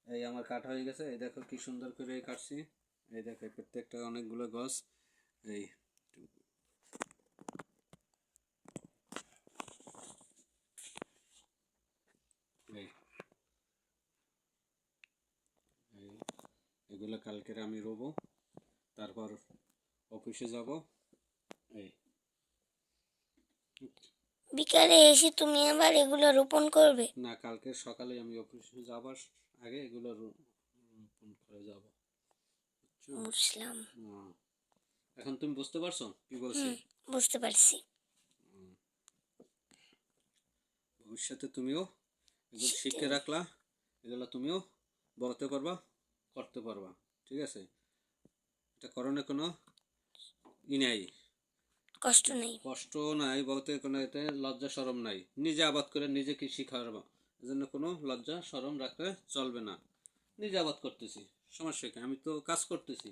এই আমার কাটা হয়ে গেছে, এই দেখো কি সুন্দর করে কাটছি। এই দেখো প্রত্যেকটা অনেকগুলো গাছ। এই এই এই এগুলো কালকের আমি রোবো, তারপর অফিসে যাব। এই বিকালে এসে তুমি আবার এগুলো রোপণ করবে? না, কালকে সকালে আমি অফিসে যাবার আগে এগুলো রোপণ করে যাব। বুঝলাম। এখন তুমি বুঝতে পারছো কি বলছি? হুম, বুঝতে পারছি। ভবিষ্যতে তুমিও এগুলো শিখে রাখলা, এগুলো তুমিও বলতে পারবা, করতে পারবা। ঠিক আছে, এটা করণে কোনো নাই, কষ্ট নেই। কষ্ট নাই বলতে কোনো এতে লজ্জা শরম নাই। নিজে আবাদ করে নিজে কৃষি খাওয়াবো, এজন্য কোনো লজ্জা শরম রাখতে চলবে না। নিজে আবাদ করতেছি, সমস্যা কি? আমি তো কাজ করতেছি,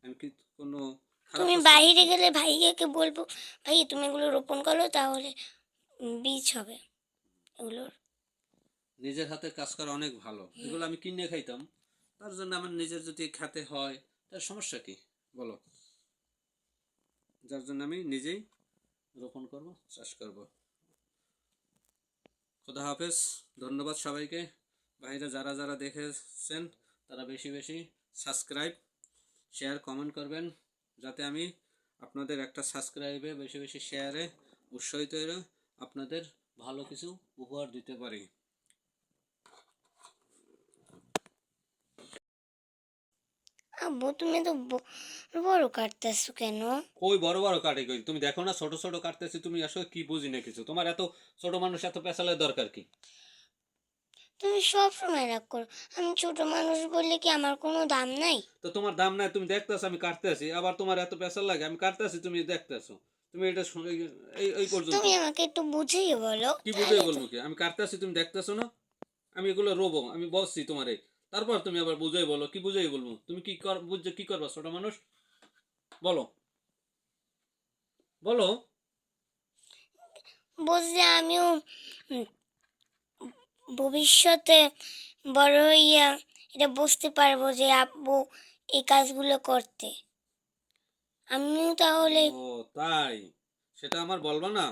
আমি কি কোনো খারাপ তুমি কাজ বাইরে করতেছি? গেলে ভাইয়াকে বলবো, ভাই তুমি এগুলো রোপণ করো, তাহলে বীজ হবে এগুলোর। নিজের হাতে কাজ করা অনেক ভালো। এগুলো আমি কিনে খাইতাম, তার জন্য আমার নিজের যদি খেতে হয় তার সমস্যা কি বলো? যার জন্য আমি নিজেই রোপণ করব, চাষ করব। খোদা হাফেজ, ধন্যবাদ সবাইকে। বাইরে যারা যারা দেখেছেন তারা বেশি বেশি সাবস্ক্রাইব, শেয়ার, কমেন্ট করবেন, যাতে আমি আপনাদের একটা সাবস্ক্রাইবে বেশি বেশি শেয়ারে উৎসাহিত হয়ে আপনাদের ভালো কিছু উপহার দিতে পারি। আব্বু তুমি তো বড় বড় কাটতেছো কেন? কই বড় বড় কাটে কই? তুমি দেখো না ছোট ছোট কাটতেছি, তুমি আসলে কি বুঝি না কিছু। তোমার এত ছোট মানুষ এত পেশালের দরকার কি? তুমি সব সময় রাগ করো। আমি ছোট মানুষ বললে কি আমার কোনো দাম নাই? তো তোমার দাম নাই, তুমি দেখতেছো আমি কাটতেছি, আবার তোমার এত পেশাল লাগে? আমি কাটতেছি তুমি দেখতেছো, তুমি এটা এই এই পর্যন্ত। তুমি আমাকে একটু বুঝিয়ে বলো, কি বুঝাই তাহলে তো। বলবো কি? আমি কাটতেছি তুমি দেখতেছো না? আমি এগুলো রোবো, আমি বলছি তোমারে, তারপর তুমি আবার বুঝাই বলো। কি বুঝাই বলবো? তুমি কি কর বুঝছে কি করবা ছোট মানুষ? বলো, বলো। বুঝলে আমিও উম, ভবিষ্যতে বড় হইয়া এটা বুঝতে পারবো যে আব্বু এই কাজগুলো করতে। আমিও তাহলে। ও তাই? সেটা আমার বলবা না?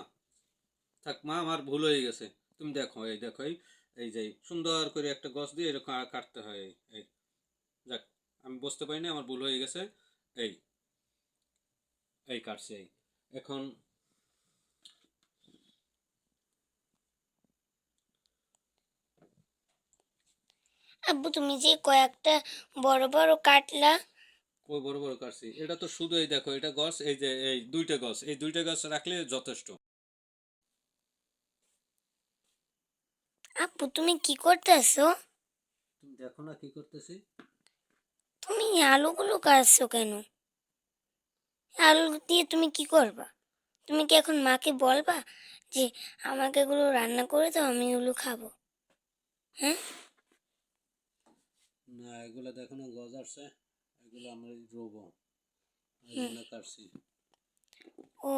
থাক মা, আমার ভুল হয়ে গেছে। তুমি দেখো, এই দেখো, এই যে সুন্দর করে একটা গছ দিয়ে এরকম কাটতে হয়। এই যাক, আমি বুঝতে পারিনি, আমার ভুল হয়ে গেছে। এই এই কাটছে এই। এখন আব্বু তুমি যে কয়েকটা বড় বড় কাটলা। ওই বড় বড় কাটছি, এটা তো শুধু এই দেখো, এটা গছ, এই যে এই দুইটা গছ, এই দুইটা গছ রাখলে যথেষ্ট। আব্বু তুমি কি করতেছো? তুমি দেখো না কি করতেছি? তুমি আলুগুলো কাটছো কেন? আলু দিয়ে তুমি কি করবা? তুমি কি এখন মাকে বলবা যে আমাকে এগুলো রান্না করে দাও, আমি এগুলো খাবো? হ্যাঁ। না, এগুলো দেখো না গজ আসছে, এগুলো আমরা রোবো, এই হুম। জন্য কাটছি। ও,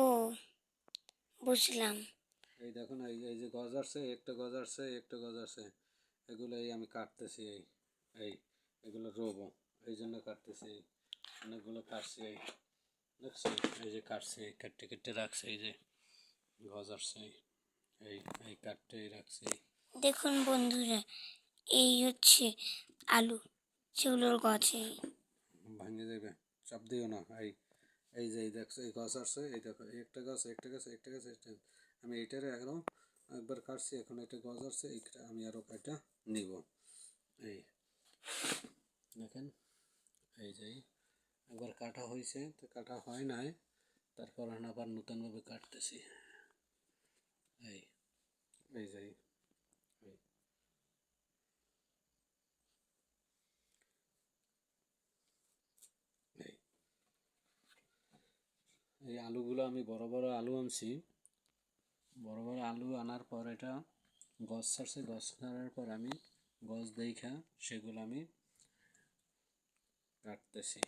বুঝলাম। এই দেখো না, এই যে গজ আসছে, একটা গজ আসছে, একটা গজ আসছে, এগুলো এই আমি কাটতেছি। এই এগুলো রোবো, এই জন্য কাটতেছি। অনেকগুলো কাটছি, এই দেখছি, এই যে কাটছি, কেটে কেটে রাখছি, এই যে গজ আসছে, এই এই কাটতে রাখছি। দেখুন বন্ধুরা, এই হচ্ছে আলু, সেগুলোর গছে। ভাঙে যাবে, চাপ দিও না। এই এই যে এই দেখছো, এই গাছ আসছে, এই দেখো, এই একটা গাছ, একটা গাছ, একটা গাছ, একটা। আমি এইটারে একদম একবার কাটছি, এখন এটা গাছ আসছে, এইটা আমি আরও কাটা নিব। এই দেখেন, এই যে একবার কাটা হয়েছে, তো কাটা হয় নাই, তারপর আমি আবার নতুনভাবে কাটতেছি। এই এই যে এই এই এই আলুগুলো আমি বড় বড় আলু আনছি। বড় বড় আলু আনার পর এটা গছ ছাড়ছে, গছ ছাড়ার পর আমি গছ দেখা সেগুলো আমি কাটতেছি।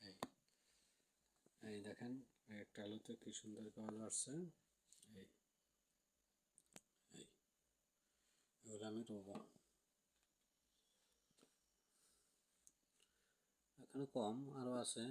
এই এই দেখেন, একটা আলুতে কি সুন্দর গজ আসছে। এই এই আমি রোবো। এখানে কম আরও আছে।